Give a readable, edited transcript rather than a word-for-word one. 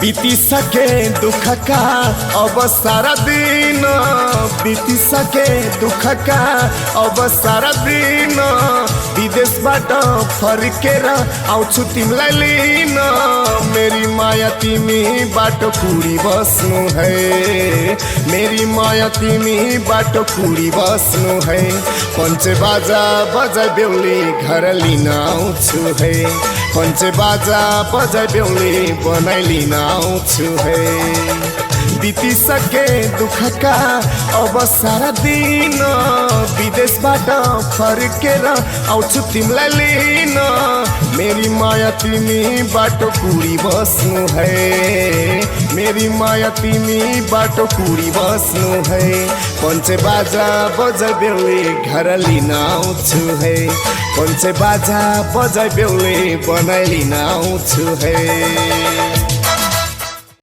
बीती सके दुख का अब सारा दिन बीती सके दुख का अब सारा दिन विदेशबाट फर्केर आउँछु तिमीलाई लिन मेरी माया तिमी बाटो कुडी बस्नु है मेरी माया तिमी बाटो कुडी बस्नु है पञ्चे बाजा बजाई बेहुली घर लिन आउँछु है पञ्चे बाजा बजाई बेहुली बनाई लिन आउँछु है बीती सके दुख का अब सारा दिन विदेशबाट फर्केर आउँछु तिमीलाई लिन मेरी माया तिमी बाटो कुडी बस्नु है मेरी माया तिमी बाटो कुडी बस्नु है पञ्चे बाजा बजाई बेहुली घर लिन आउँछु है पञ्चे बाजा बजाई बेहुली बनाई लिन आउँछु है